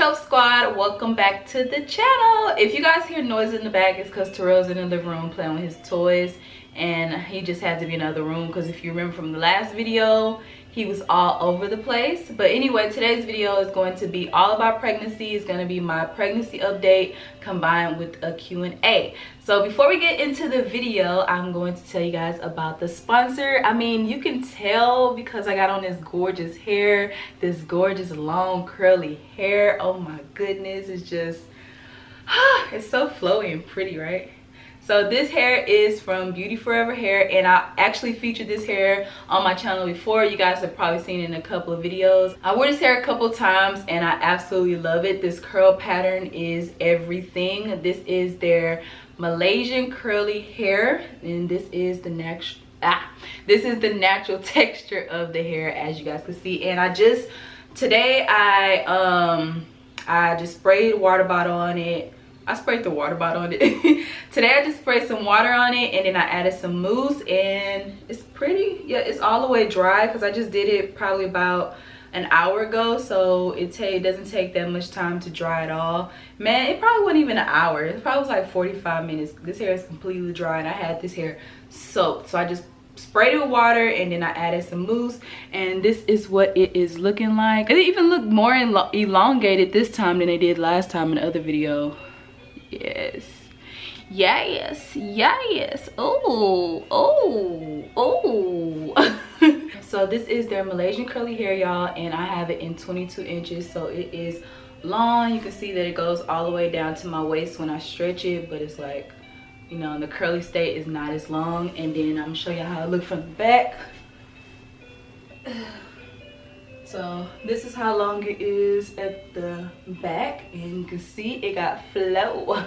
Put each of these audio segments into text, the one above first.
Chop Squad, welcome back to the channel. If you guys hear noise in the back, it's because Terrell's in the living room playing with his toys, and he just had to be in another room because if you remember from the last video, he was all over the place. But anyway, today's video is going to be all about pregnancy. It's going to be my pregnancy update combined with a Q&A. So before we get into the video, I'm going to tell you guys about the sponsor. I mean, you can tell because I got on this gorgeous hair, this gorgeous long curly hair. Oh my goodness, it's just, it's so flowy and pretty, right? So this hair is from Beauty Forever Hair, and I actually featured this hair on my channel before. You guys have probably seen it in a couple of videos. I wore this hair a couple times and I absolutely love it. This curl pattern is everything. This is their Malaysian Curly Hair, and this is the natural texture of the hair, as you guys can see. And today I just sprayed water bottle on it. I sprayed the water bottle on it. Today I just sprayed some water on it, and then I added some mousse, and it's pretty. Yeah, it's all the way dry because I just did it probably about an hour ago, so it doesn't take that much time to dry at all. Man, it probably wasn't even an hour. It probably was like 45 minutes. This hair is completely dry, and I had this hair soaked, so I just sprayed it with water and then I added some mousse, and this is what it is looking like. It even looked more elongated this time than it did last time in the other video. Yes, yes, yes. Oh, oh, oh. So this is their Malaysian curly hair, y'all, and I have it in 22 inches, so it is long. You can see that it goes all the way down to my waist when I stretch it, but it's like, you know, in the curly state is not as long. And then I'm gonna show you how it looks from the back. So this is how long it is at the back, and you can see it got flow.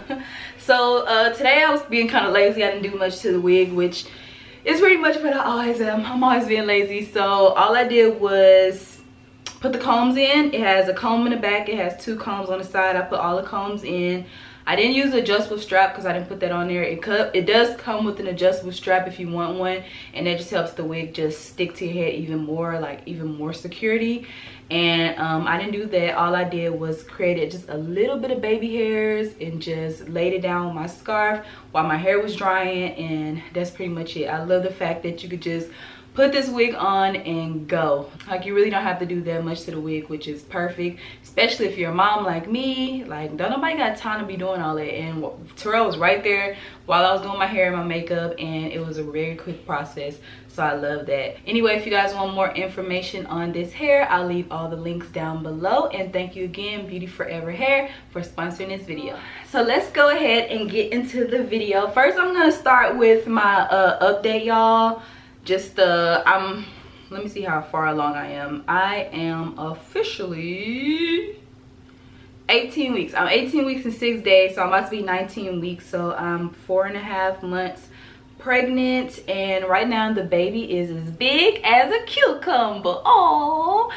So today I was being kind of lazy. I didn't do much to the wig, which is pretty much what I always am. I'm always being lazy. So all I did was put the combs in. It has a comb in the back. It has 2 combs on the side. I put all the combs in. I didn't use an adjustable strap because I didn't put that on there. It does come with an adjustable strap if you want one, and that just helps the wig just stick to your head even more, like even more security. And I didn't do that. All I did was created just a little bit of baby hairs and just laid it down with my scarf while my hair was drying, and that's pretty much it. I love the fact that you could just put this wig on and go. Like, you really don't have to do that much to the wig, which is perfect, especially if you're a mom like me. Like, don't nobody got time to be doing all that. And Terrell was right there while I was doing my hair and my makeup, and it was a very quick process, so I love that. Anyway, if you guys want more information on this hair, I'll leave all the links down below. And thank you again, Beauty Forever Hair, for sponsoring this video. So let's go ahead and get into the video. First, I'm gonna start with my update, y'all. Let me see how far along I am. I am officially 18 weeks. I'm 18 weeks and 6 days, so I'm about to be 19 weeks. So I'm 4.5 months pregnant, and right now the baby is as big as a cucumber. Oh,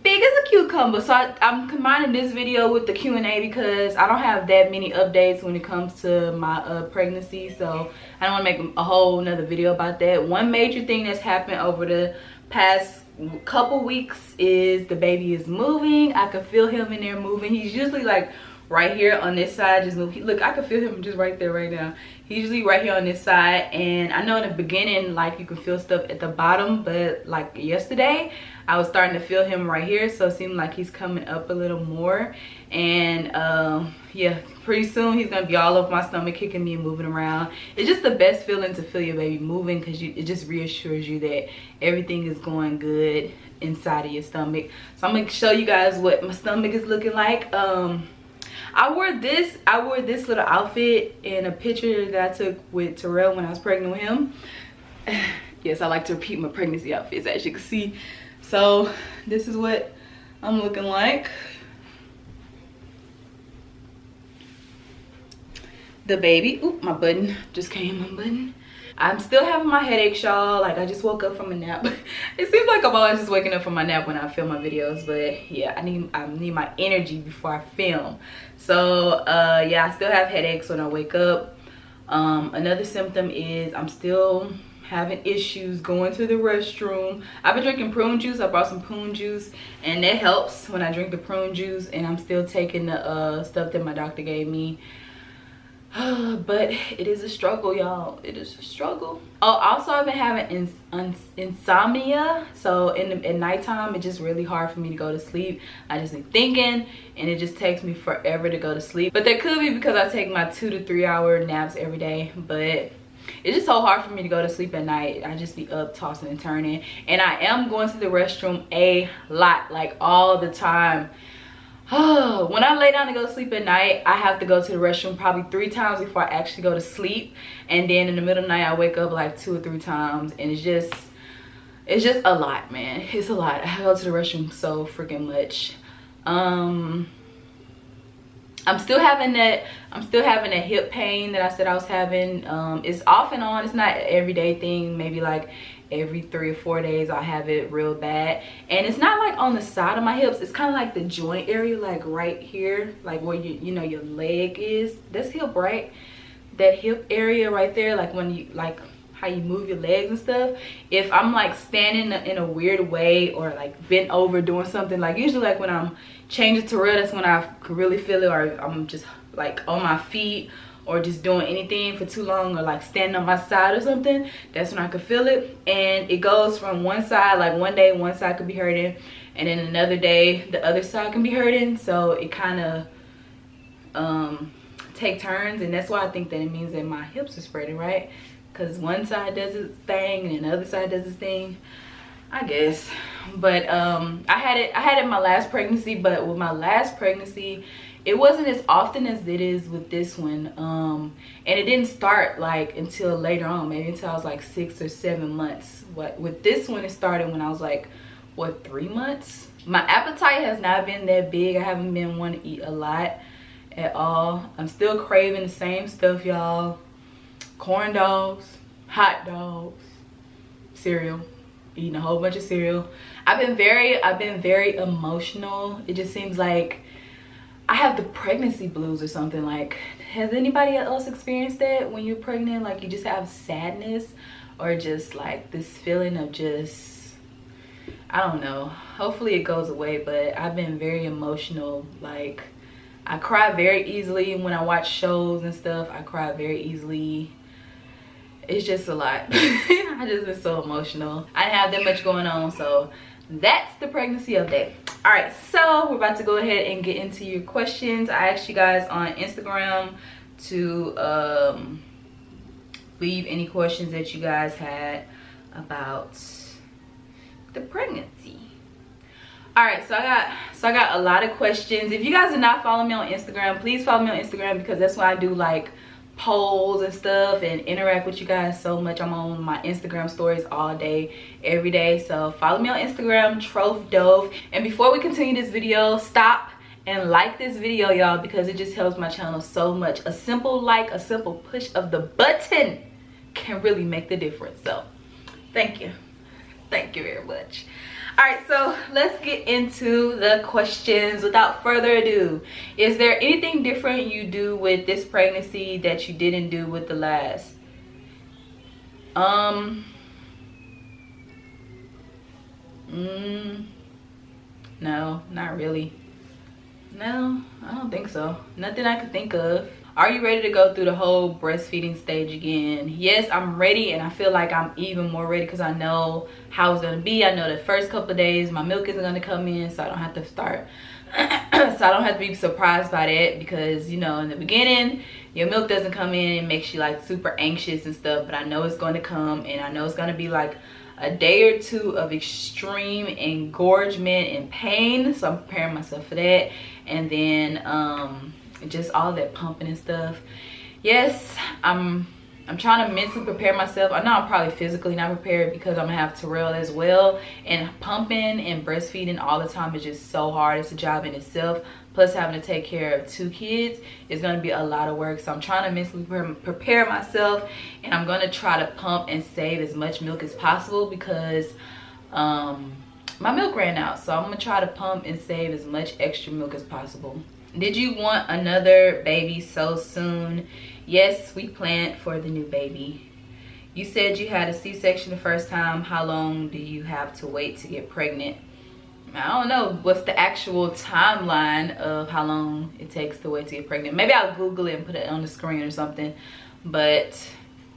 big as a cucumber. So I'm combining this video with the Q&A because I don't have that many updates when it comes to my pregnancy, so I don't want to make a whole nother video about that. One major thing that's happened over the past couple weeks is the baby is moving. I can feel him in there moving. He's usually like right here on this side, just move. Look, I can feel him just right there right now. He's usually right here on this side, and I know in the beginning like you can feel stuff at the bottom, but like yesterday I was starting to feel him right here, so it seemed like he's coming up a little more. And yeah, pretty soon he's gonna be all over my stomach, kicking me and moving around. It's just the best feeling to feel your baby moving, because it just reassures you that everything is going good inside of your stomach. So I'm gonna show you guys what my stomach is looking like. I wore this little outfit in a picture that I took with Terrell when I was pregnant with him. Yes, I like to repeat my pregnancy outfits, as you can see. So this is what I'm looking like. The baby, oop, my button just came unbuttoned. I'm still having my headaches, y'all. Like, I just woke up from a nap. It seems like I'm always just waking up from my nap when I film my videos, but yeah, I need my energy before I film. So yeah, I still have headaches when I wake up. Another symptom is I'm still having issues going to the restroom. I've been drinking prune juice. I brought some prune juice, and that helps when I drink the prune juice. And I'm still taking the stuff that my doctor gave me. But it is a struggle, y'all. It is a struggle. Oh, also I've been having insomnia. So at nighttime, it's just really hard for me to go to sleep. I just be thinking, and it just takes me forever to go to sleep. But that could be because I take my 2 to 3 hour naps every day. But it's just so hard for me to go to sleep at night. I just be up tossing and turning. And I am going to the restroom a lot, like all the time. When I lay down to go to sleep at night, I have to go to the restroom probably 3 times before I actually go to sleep. And then in the middle of the night, I wake up like 2 or 3 times. And it's just a lot, man. It's a lot. I go to the restroom so freaking much. I'm still having that hip pain that I said I was having. It's off and on. It's not an everyday thing. Maybe like every 3 or 4 days I'll have it real bad. And it's not like on the side of my hips. It's kind of like the joint area, like right here, like where you know your leg is. That's hip, right? That hip area right there, like when you like how you move your legs and stuff. If I'm like standing in a weird way or like bent over doing something, like usually like when I'm changing to real, that's when I could really feel it. Or I'm just like on my feet or just doing anything for too long, or like standing on my side or something, that's when I could feel it. And it goes from one side, like one day one side could be hurting, and then another day the other side can be hurting. So it kind of take turns, and that's why I think that it means that my hips are spreading, right? Because one side does its thing and the other side does its thing, I guess. But I had it my last pregnancy, but with my last pregnancy it wasn't as often as it is with this one. And it didn't start like until later on, maybe until I was like 6 or 7 months. With this one, it started when I was like, what, 3 months? My appetite has not been that big. I haven't been wanting to eat a lot at all. I'm still craving the same stuff, y'all. Corn dogs, hot dogs, cereal, eating a whole bunch of cereal. I've been very emotional. It just seems like I have the pregnancy blues or something. Like, has anybody else experienced that when you're pregnant? Like, you just have sadness, or just like this feeling of just, I don't know. Hopefully it goes away, but I've been very emotional. Like, I cry very easily when I watch shows and stuff. I cry very easily. It's just a lot. I just been so emotional. I didn't have that much going on, so that's the pregnancy update. All right, so we're about to go ahead and get into your questions. I asked you guys on Instagram to leave any questions that you guys had about the pregnancy. All right, so I got a lot of questions. If you guys are not following me on Instagram, please follow me on Instagram, because that's why I do like polls and stuff and interact with you guys so much. I'm on my Instagram stories all day, every day. So follow me on Instagram, trophie.douglas. And before we continue this video, stop and like this video, y'all, because it just helps my channel so much. A simple like, a simple push of the button can really make the difference. So thank you very much. All right, so let's get into the questions. Without further ado, is there anything different you do with this pregnancy that you didn't do with the last? No, not really. No, I don't think so. Nothing I could think of. Are you ready to go through the whole breastfeeding stage again? Yes, I'm ready, and I feel like I'm even more ready because I know how it's gonna be. I know the first couple of days my milk isn't gonna come in, so I don't have to start so I don't have to be surprised by that, because you know, in the beginning your milk doesn't come in, it makes you like super anxious and stuff. But I know it's going to come, and I know it's going to be like a day or two of extreme engorgement and pain, so I'm preparing myself for that. And then just all that pumping and stuff. Yes, I'm trying to mentally prepare myself. I know I'm probably physically not prepared because I'm gonna have Terrell as well, and pumping and breastfeeding all the time is just so hard. It's a job in itself, plus having to take care of 2 kids is gonna be a lot of work. So I'm trying to mentally prepare myself, and I'm gonna try to pump and save as much milk as possible because my milk ran out. So I'm gonna try to pump and save as much extra milk as possible. Did you want another baby so soon? Yes, we planned for the new baby. You said you had a C-section the first time. How long do you have to wait to get pregnant? I don't know what's the actual timeline of how long it takes to wait to get pregnant. Maybe I'll Google it and put it on the screen or something. But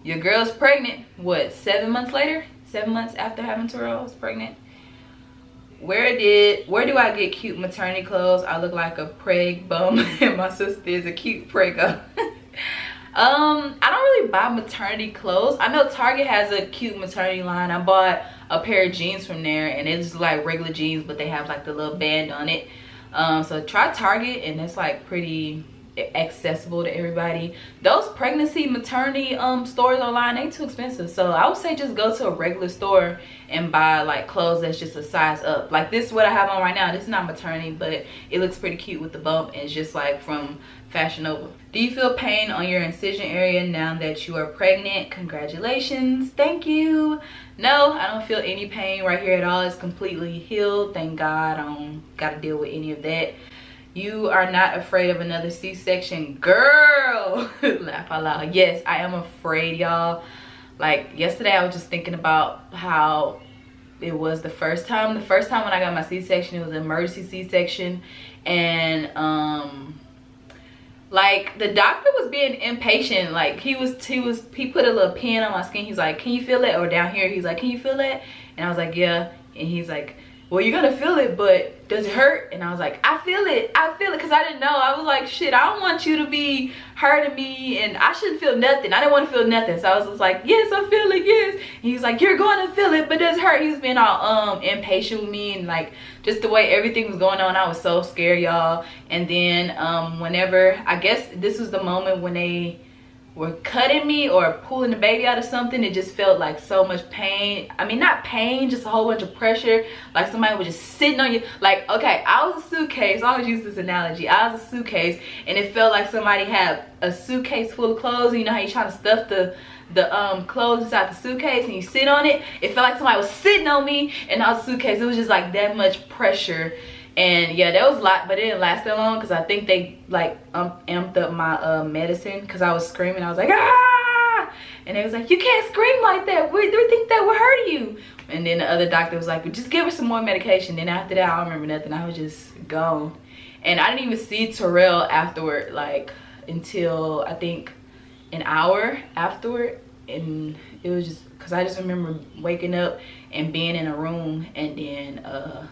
your girl's pregnant, what, 7 months later? 7 months after having Terrell, I was pregnant. Where do I get cute maternity clothes? I look like a preg bum and my sister is a cute prego. I don't really buy maternity clothes. I know Target has a cute maternity line. I bought a pair of jeans from there and it's like regular jeans, but they have like the little band on it. So try Target, and it's like pretty accessible to everybody. Those pregnancy maternity stores online, they too expensive. So I would say just go to a regular store and buy like clothes that's just a size up. Like this is what I have on right now. This is not maternity, but it looks pretty cute with the bump, and it's just like from Fashion Nova. Do you feel pain on your incision area now that you are pregnant? Congratulations. Thank you. No, I don't feel any pain right here at all. It's completely healed, thank God. I don't gotta deal with any of that. You are not afraid of another C-section? Girl, laugh out loud. Yes, I am afraid, y'all. Like yesterday I was just thinking about how it was the first time when I got my C-section. It was an emergency C-section, and like the doctor was being impatient. Like he put a little pin on my skin. He's like, can you feel it? Or down here, he's like, can you feel that? And I was like, yeah. And he's like, well, you're gonna feel it, but does it hurt? And I was like, I feel it, because I didn't know. I was like, shit, I don't want you to be hurting me, and I shouldn't feel nothing. I didn't want to feel nothing. So I was just like, yes, I feel it, yes. And he's like, you're going to feel it, but does it hurt? He was being all impatient with me, and like just the way everything was going on, I was so scared, y'all. And then whenever, I guess this was the moment when they were cutting me or pulling the baby out of something, it just felt like so much pain. I mean, not pain, just a whole bunch of pressure. Like somebody was just sitting on you. Like, okay, I was a suitcase. I always use this analogy. I was a suitcase, and it felt like somebody had a suitcase full of clothes. You know how you trying to stuff the clothes inside the suitcase and you sit on it? It felt like somebody was sitting on me and I was a suitcase. It was just like that much pressure. And yeah, that was a lot, but it didn't last that long because I think they like amped up my medicine because I was screaming. I was like, ah! And they was like, you can't scream like that. We think that would hurt you. And then the other doctor was like, well, just give her some more medication. Then after that, I don't remember nothing. I was just gone. And I didn't even see Terrell afterward, like until I think an hour afterward. And it was just because I just remember waking up and being in a room and then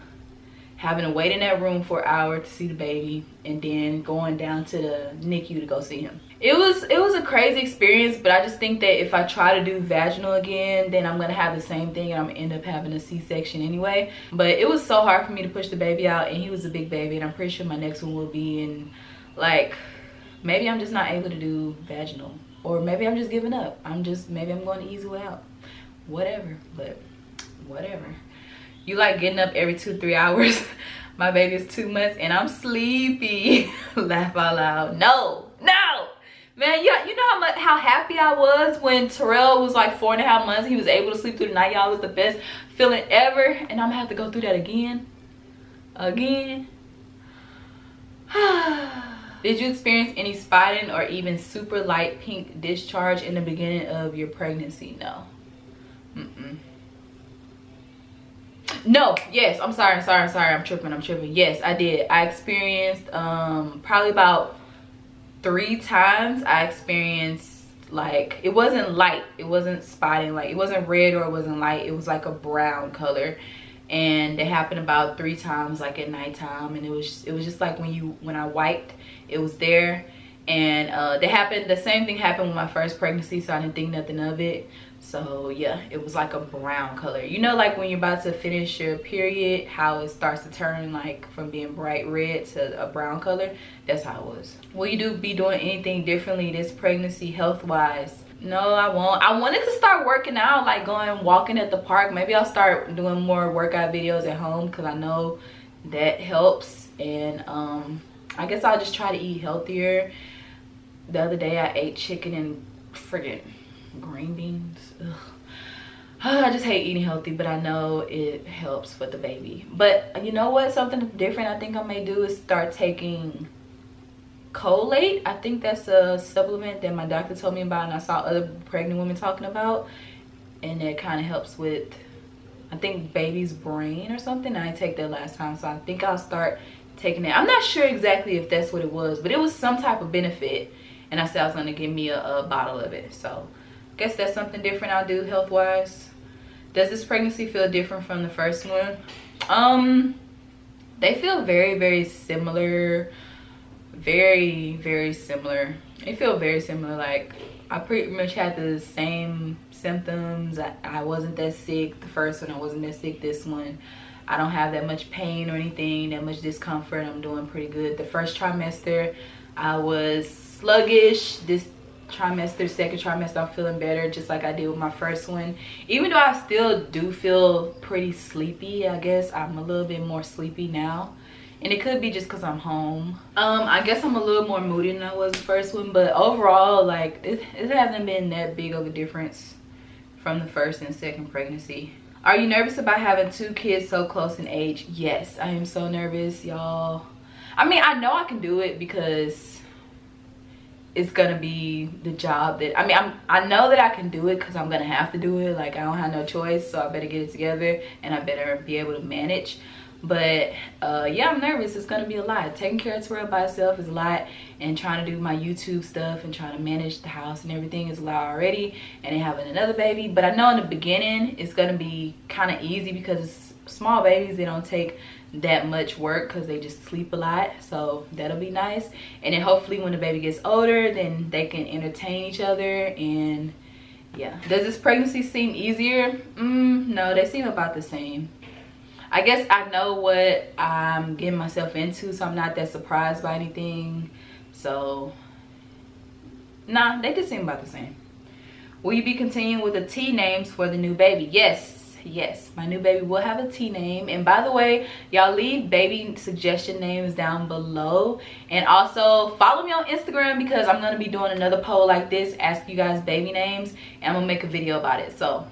having to wait in that room for an hour to see the baby, and then going down to the NICU to go see him. It was a crazy experience, but I just think that if I try to do vaginal again, then I'm gonna have the same thing and I'm gonna end up having a C-section anyway. But it was so hard for me to push the baby out, and he was a big baby, and I'm pretty sure my next one will be. And like, maybe I'm just not able to do vaginal, or maybe I'm just giving up. Maybe I'm going to ease it out. Whatever, but whatever. You like getting up every 2-3 hours. My baby is 2 months and I'm sleepy. Laugh out loud. No. Man, yeah, you know how happy I was when Terrell was like 4.5 months. He was able to sleep through the night, y'all. It was the best feeling ever. And I'm gonna have to go through that again. Did you experience any spotting or even super light pink discharge in the beginning of your pregnancy? No. No, yes, I'm sorry, I'm tripping. Yes, I did. I experienced probably about 3 times. I experienced, like, it wasn't light, it wasn't spotting, like it wasn't red or it wasn't light, it was like a brown color. And it happened about 3 times, like at nighttime, and it was just like when I wiped, it was there. And the same thing happened with my first pregnancy, so I didn't think nothing of it. So yeah, it was like a brown color. You know, like when you're about to finish your period, how it starts to turn like from being bright red to a brown color? That's how it was. Will you be doing anything differently this pregnancy health wise? No, I won't. I wanted to start working out, like walking at the park. Maybe I'll start doing more workout videos at home because I know that helps. And I guess I'll just try to eat healthier. The other day I ate chicken and friggin' green beans. Ugh. I just hate eating healthy, but I know it helps for the baby. But you know what? Something different I think I may do is start taking Colate. I think that's a supplement that my doctor told me about and I saw other pregnant women talking about, and it kind of helps with, I think, baby's brain or something. I didn't take that last time, so I think I'll start taking it. I'm not sure exactly if that's what it was, but it was some type of benefit, and I said I was going to give me a bottle of it. So I guess that's something different I'll do health wise. Does this pregnancy feel different from the first one? They feel very, very similar. Very similar. They feel very similar. Like, I pretty much had the same symptoms. I wasn't that sick the first one. I wasn't that sick this one. I don't have that much pain or anything, that much discomfort. I'm doing pretty good. The first trimester I was sluggish. This trimester, second trimester, I'm feeling better, just like I did with my first one. Even though I still do feel pretty sleepy, I guess I'm a little bit more sleepy now. And it could be just because I'm home. I guess I'm a little more moody than I was the first one, but overall, like, it hasn't been that big of a difference from the first and second pregnancy. Are you nervous about having 2 kids so close in age? Yes, I am so nervous, y'all. I mean, I know I can do it because it's gonna be the job that, I mean, I know that I can do it because I'm gonna have to do it. Like, I don't have no choice, so I better get it together and I better be able to manage. But yeah, I'm nervous. It's gonna be a lot. Taking care of Terrell by itself is a lot, and trying to do my YouTube stuff and trying to manage the house and everything is a lot already, and then having another baby. But I know in the beginning it's gonna be kind of easy because it's small babies. They don't take that much work because they just sleep a lot, so that'll be nice. And then hopefully when the baby gets older, then they can entertain each other. And yeah, does this pregnancy seem easier? No, they seem about the same. I guess I know what I'm getting myself into, so I'm not that surprised by anything. So nah, they just seem about the same. Will you be continuing with the T names for the new baby? Yes, my new baby will have a T name. And by the way, y'all leave baby suggestion names down below, and also follow me on Instagram because I'm gonna be doing another poll like this, ask you guys baby names, and I'm gonna make a video about it. So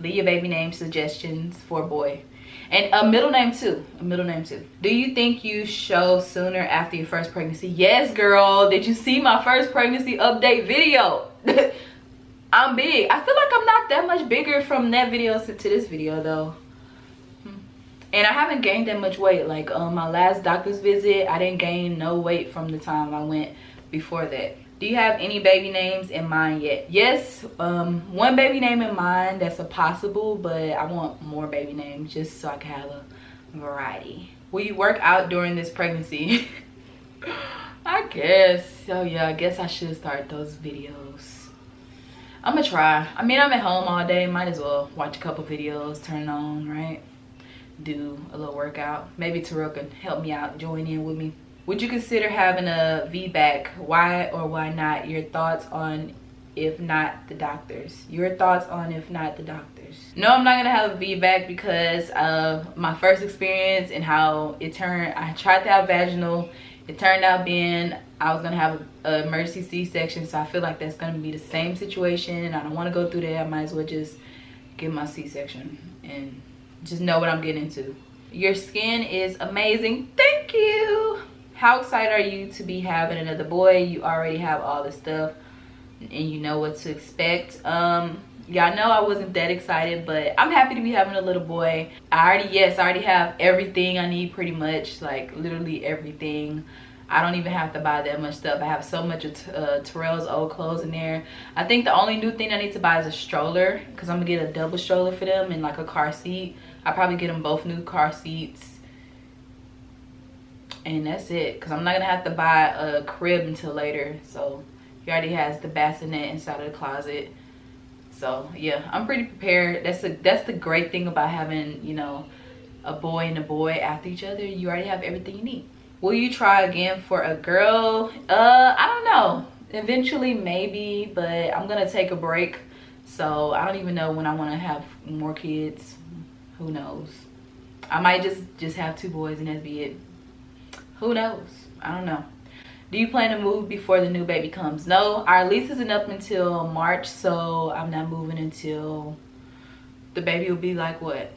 leave your baby name suggestions for a boy, and a middle name too. Do you think you show sooner after your first pregnancy? Yes, girl. Did you see my first pregnancy update video? I'm big. I feel like I'm not that much bigger from that video to this video though. And I haven't gained that much weight. Like my last doctor's visit, I didn't gain no weight from the time I went before that. Do you have any baby names in mind yet? Yes, one baby name in mind that's a possible, but I want more baby names just so I can have a variety. Will you work out during this pregnancy? I guess. Oh yeah, I guess I should start those videos. I'm gonna try. I mean, I'm at home all day, might as well watch a couple videos, turn it on, right? Do a little workout. Maybe Terrell can help me out, join in with me. Would you consider having a VBAC? Why or why not? Your thoughts on if not the doctors. Your thoughts on if not the doctors. No, I'm not gonna have a VBAC because of my first experience and how it turned. I tried to have vaginal. It turned out being I was gonna have an emergency C-section, so I feel like that's gonna be the same situation. I don't want to go through that. I might as well just get my C-section and just know what I'm getting into. Your skin is amazing. Thank you. How excited are you to be having another boy? You already have all the stuff and you know what to expect. Y'all know I wasn't that excited, but I'm happy to be having a little boy. I already have everything I need pretty much, like literally everything. I don't even have to buy that much stuff. I have so much of Terrell's old clothes in there. I think the only new thing I need to buy is a stroller because I'm gonna get a double stroller for them and like a car seat. I'll probably get them both new car seats. And that's it, because I'm not gonna have to buy a crib until later. So he already has the bassinet inside of the closet. So yeah, I'm pretty prepared. That's the great thing about having, you know, a boy and a boy after each other. You already have everything you need. Will you try again for a girl? I don't know. Eventually maybe, but I'm gonna take a break. So I don't even know when I want to have more kids. Who knows? I might just have 2 boys and that'd be it. Who knows? I don't know. Do you plan to move before the new baby comes? No, our lease isn't up until March, so I'm not moving until the baby will be like what,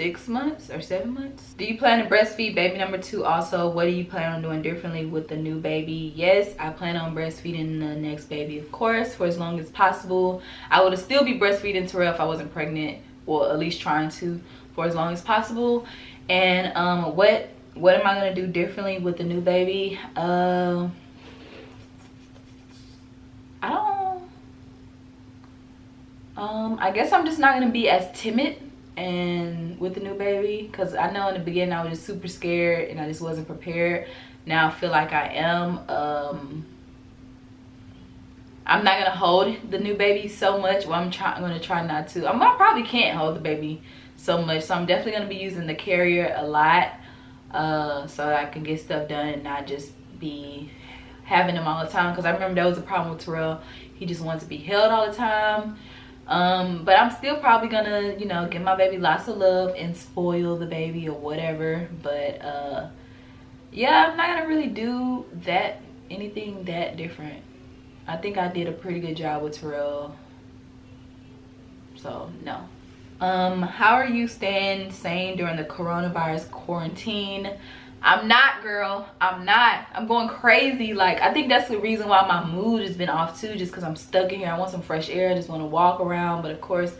6 months or 7 months. Do you plan to breastfeed baby number 2 also? What do you plan on doing differently with the new baby? Yes, I plan on breastfeeding the next baby, of course, for as long as possible. I would still be breastfeeding Terrell if I wasn't pregnant, or at least trying to, for as long as possible. And what am I gonna do differently with the new baby? I guess I'm just not gonna be as timid and with the new baby, because I know in the beginning I was just super scared and I just wasn't prepared. Now I feel like I am. I'm not gonna hold the new baby so much. Well, I'm gonna try not to. I probably can't hold the baby so much, so I'm definitely gonna be using the carrier a lot, so that I can get stuff done and not just be having him all the time. Because I remember that was a problem with Terrell. He just wanted to be held all the time. But I'm still probably gonna, you know, give my baby lots of love and spoil the baby or whatever. But yeah, I'm not gonna really do anything that different. I think I did a pretty good job with Terrell, so no. How are you staying sane during the coronavirus quarantine? I'm not, girl. I'm not. I'm going crazy. Like, I think that's the reason why my mood has been off too, just because I'm stuck in here. I want some fresh air. I just want to walk around. But of course,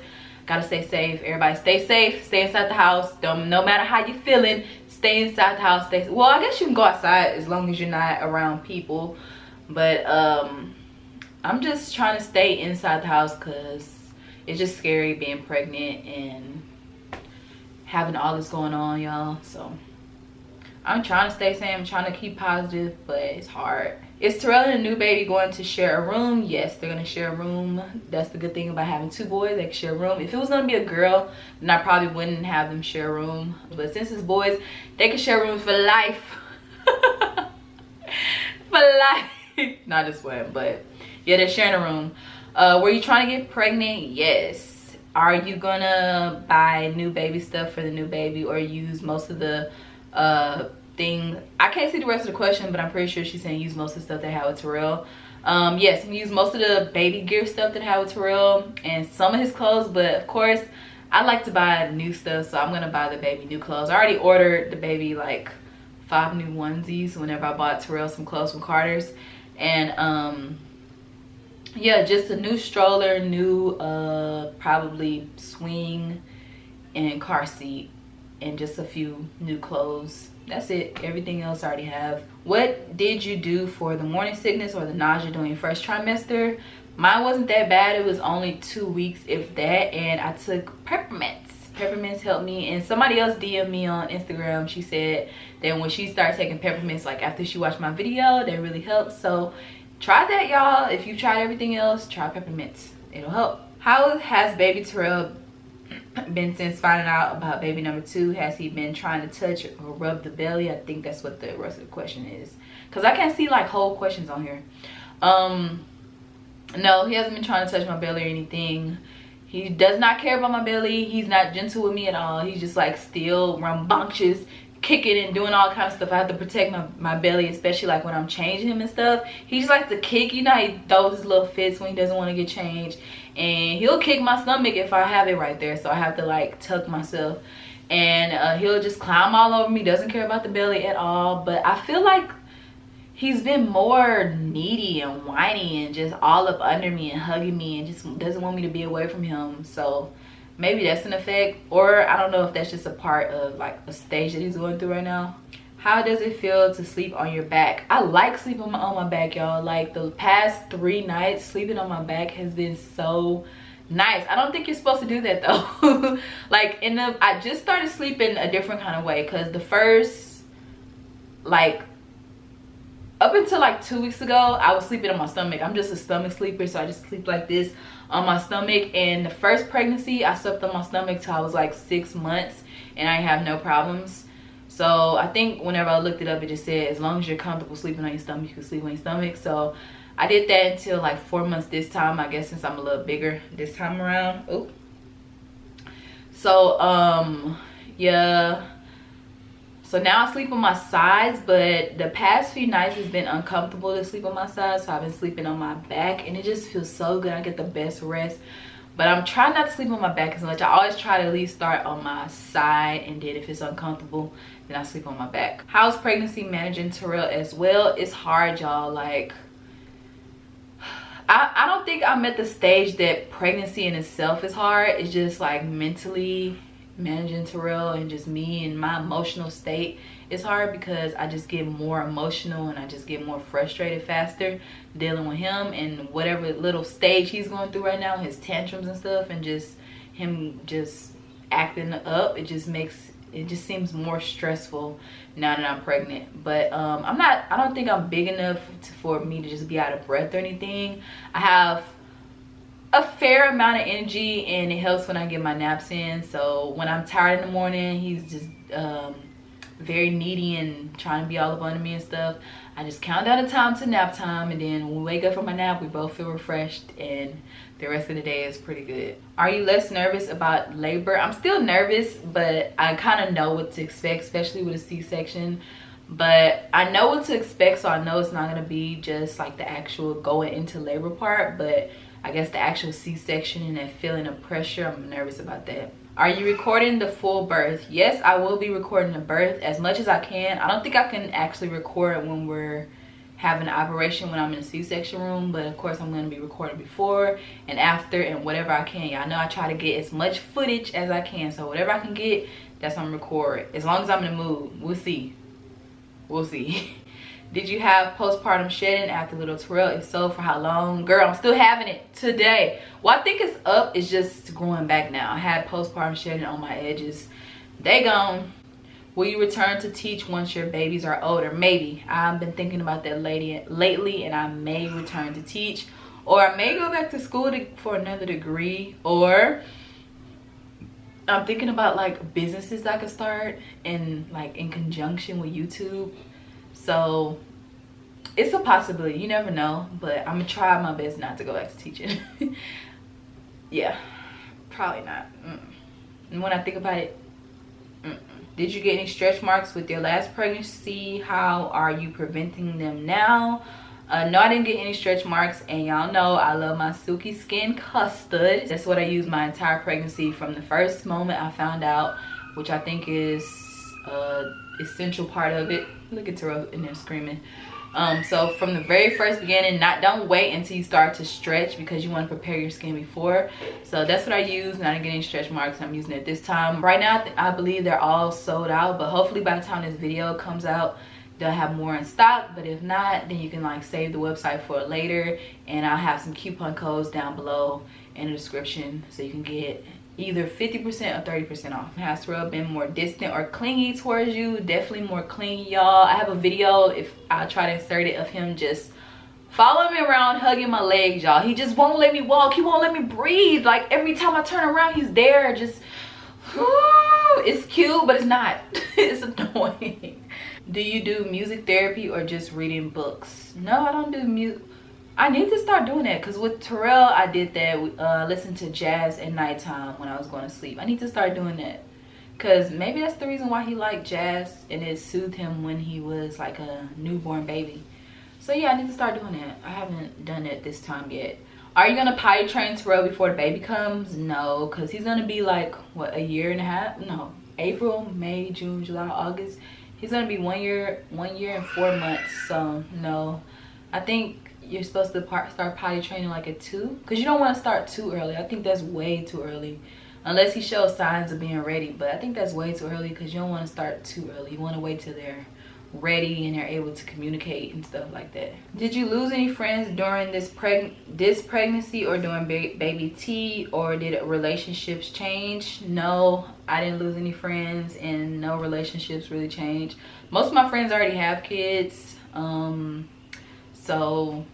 gotta stay safe. Everybody stay safe. Stay inside the house. No matter how you're feeling, stay inside the house. Well, I guess you can go outside as long as you're not around people. But I'm just trying to stay inside the house because it's just scary being pregnant and having all this going on, y'all. So I'm trying to stay sane. I'm trying to keep positive, but it's hard. Is Terrell and the new baby going to share a room? Yes, they're going to share a room. That's the good thing about having 2 boys. They can share a room. If it was going to be a girl, then I probably wouldn't have them share a room. But since it's boys, they can share rooms for life. For life. Not just one, but yeah, they're sharing a room. Were you trying to get pregnant? Yes. Are you going to buy new baby stuff for the new baby or use most of the thing? I can't see the rest of the question, but I'm pretty sure she's saying use most of the stuff they have with Terrell. Yes, we use most of the baby gear stuff that I have with Terrell and some of his clothes, but of course I like to buy new stuff, so I'm gonna buy the baby new clothes. I already ordered the baby like 5 new onesies whenever I bought Terrell some clothes from Carter's. And yeah, just a new stroller, new probably swing and car seat, and just a few new clothes. That's it. Everything else I already have. What did you do for the morning sickness or the nausea during your first trimester? Mine wasn't that bad. It was only 2 weeks, if that, and I took peppermints. Peppermints helped me, and somebody else DM'd me on Instagram. She said that when she started taking peppermints, like after she watched my video, that really helped. So try that, y'all. If you've tried everything else, try peppermints. It'll help. How has baby Terrell been since finding out about baby number 2? Has he been trying to touch or rub the belly? I think that's what the rest of the question is, because I can't see like whole questions on here. No, he hasn't been trying to touch my belly or anything. He does not care about my belly. He's not gentle with me at all. He's just like still rambunctious, kicking and doing all kinds of stuff. I have to protect my belly, especially like when I'm changing him and stuff. He just likes to kick. You know, he throws his little fits when he doesn't want to get changed, and he'll kick my stomach if I have it right there, so I have to like tuck myself. And he'll just climb all over me. Doesn't care about the belly at all. But I feel like he's been more needy and whiny and just all up under me and hugging me and just doesn't want me to be away from him. So maybe that's an effect, or I don't know if that's just a part of like a stage that he's going through right now. How does it feel to sleep on your back? I like sleeping on my back, y'all. Like the past 3 nights, sleeping on my back has been so nice. I don't think you're supposed to do that though. Like I just started sleeping a different kind of way, because the first, like up until like 2 weeks ago, I was sleeping on my stomach. I'm just a stomach sleeper, so I just sleep like this on my stomach. And the first pregnancy, I slept on my stomach till I was like 6 months, and I have no problems. So I think whenever I looked it up, it just said as long as you're comfortable sleeping on your stomach, you can sleep on your stomach. So I did that until like 4 months this time, I guess, since I'm a little bigger this time around. Oh, so yeah. So now I sleep on my sides, but the past few nights it's been uncomfortable to sleep on my sides, so I've been sleeping on my back, and it just feels so good. I get the best rest. But I'm trying not to sleep on my back as much. I always try to at least start on my side, and then if it's uncomfortable, then I sleep on my back. How's pregnancy managing Terrell as well? It's hard, y'all. Like, I don't think I'm at the stage that pregnancy in itself is hard. It's just like mentally managing Terrell and just me and my emotional state. It's hard because I just get more emotional and I just get more frustrated faster dealing with him and whatever little stage he's going through right now, his tantrums and stuff, and just him just acting up. It just seems more stressful now that I'm pregnant. But I don't think I'm big enough for me to just be out of breath or anything. I have a fair amount of energy and it helps when I get my naps in. So when I'm tired in the morning, he's just very needy and trying to be all up under me and stuff. I just count down the time to nap time, and then when we wake up from my nap, we both feel refreshed and the rest of the day is pretty good. Are you less nervous about labor? I'm still nervous, but I kind of know what to expect, especially with a C-section. But I know what to expect, so I know it's not going to be just like the actual going into labor part, but I guess the actual C-section and that feeling of pressure, I'm nervous about that. Are you recording the full birth? Yes, I will be recording the birth as much as I can. I don't think I can actually record when we're having an operation, when I'm in a C-section room, but of course I'm going to be recording before and after and whatever I can. Y'all know I try to get as much footage as I can, so whatever I can get, that's what I'm gonna record. As long as I'm in the mood. We'll see. We'll see. Did you have postpartum shedding after little Terrell? If so, for how long? Girl, I'm still having it today. Well, I think it's up. It's just growing back now. I had postpartum shedding on my edges. They gone. Will you return to teach once your babies are older? Maybe. I've been thinking about that lately, and I may return to teach. Or I may go back to school for another degree. Or I'm thinking about like businesses I could start and like in conjunction with YouTube. So it's a possibility, you never know, but I'm gonna try my best not to go back to teaching. Yeah, probably not. And when I think about it, did you get any stretch marks with your last pregnancy? How are you preventing them now? No, I didn't get any stretch marks, and y'all know I love my silky skin custard. That's what I used my entire pregnancy from the first moment I found out, which I think is essential part of it. Look at Terrell in there screaming. So from the very first beginning, don't wait until you start to stretch because you want to prepare your skin before. So that's what I use, and I didn't get any stretch marks. I'm using it this time. Right now, I believe they're all sold out, but hopefully by the time this video comes out, they'll have more in stock. But if not, then you can like save the website for later, and I'll have some coupon codes down below in the description so you can get either 50% or 30% off. Has Terrell been more distant or clingy towards you? Definitely more clingy, y'all. I have a video, if I'll try to insert it, of him just following me around, hugging my legs, y'all. He just won't let me walk. He won't let me breathe. Like every time I turn around, he's there. Just, it's cute, but it's not. It's annoying. Do you do music therapy or just reading books? No, I don't do music. I need to start doing that because with Terrell, I did that. Listen to jazz at nighttime when I was going to sleep. I need to start doing that because maybe that's the reason why he liked jazz, and it soothed him when he was like a newborn baby. So yeah, I need to start doing that. I haven't done it this time yet. Are you gonna potty train Terrell before the baby comes? No, because he's gonna be like, what, a year and a half? No, April, May, June, July, August. He's gonna be 1 year and 4 months. So no, I think you're supposed to start potty training like at 2, because you don't want to start too early. I think that's way too early, unless he shows signs of being ready. But I think that's way too early because you don't want to start too early. You want to wait till they're ready and they're able to communicate and stuff like that. Did you lose any friends during this pregnancy or during baby T, or did relationships change? No, I didn't lose any friends, and no relationships really changed. Most of my friends already have kids, so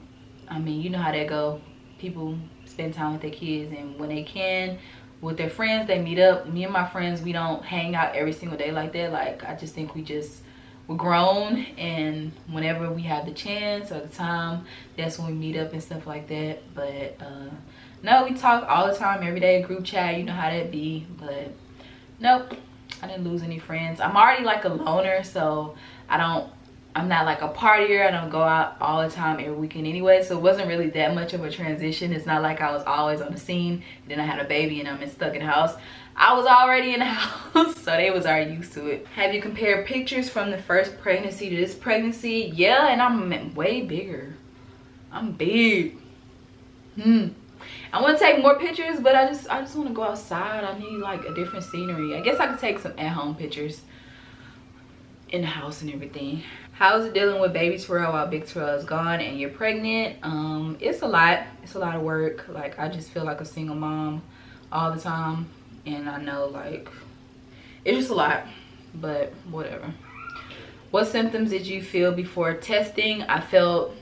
I mean, you know how that go. People spend time with their kids, and when they can with their friends, they meet up. Me and my friends, we don't hang out every single day like that. Like, I just think we're grown, and whenever we have the chance or the time, that's when we meet up and stuff like that. But no, we talk all the time, every day, group chat, you know how that be. But nope, I didn't lose any friends. I'm already like a loner, so I I'm not like a partier. I don't go out all the time every weekend anyway, so it wasn't really that much of a transition. It's not like I was always on the scene, then I had a baby and I'm stuck in the house. I was already in the house, so they was already used to it. Have you compared pictures from the first pregnancy to this pregnancy? Yeah, and I'm way bigger. I'm big. I want to take more pictures, but I just want to go outside. I need like a different scenery. I guess I could take some at-home pictures in the house and everything. How is it dealing with baby Terrell while big Terrell is gone and you're pregnant? It's a lot. It's a lot of work. Like, I just feel like a single mom all the time, and I know like it's just a lot, but whatever. What symptoms did you feel before testing? I felt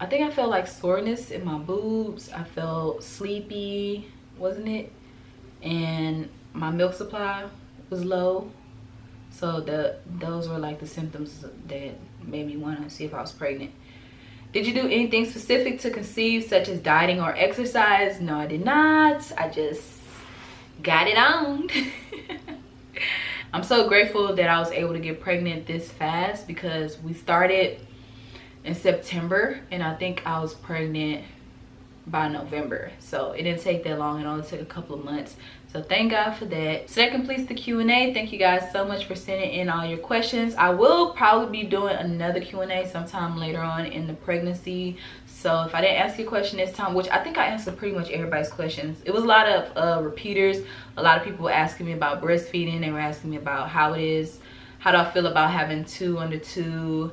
I think I felt like soreness in my boobs. I felt sleepy, wasn't it? And my milk supply was low. So those were like the symptoms that made me want to see if I was pregnant. Did you do anything specific to conceive, such as dieting or exercise? No, I did not. I just got it on. I'm so grateful that I was able to get pregnant this fast, because we started in September and I think I was pregnant by November, so it didn't take that long. It only took a couple of months, so thank God for that. So that completes the Q&A. Thank you guys so much for sending in all your questions. I will probably be doing another Q&A sometime later on in the pregnancy, so if I didn't ask your question this time, which I think I answered pretty much everybody's questions, it was a lot of repeaters. A lot of people were asking me about breastfeeding. They were asking me about how it is, how do I feel about having 2 under 2,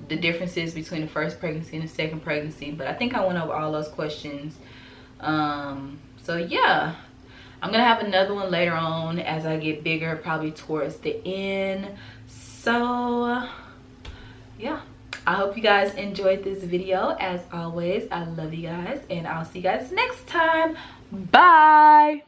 the differences between the first pregnancy and the second pregnancy. But I think I went over all those questions. So yeah, I'm gonna have another one later on as I get bigger, probably towards the end. So yeah, I hope you guys enjoyed this video. As always, I love you guys, and I'll see you guys next time. Bye.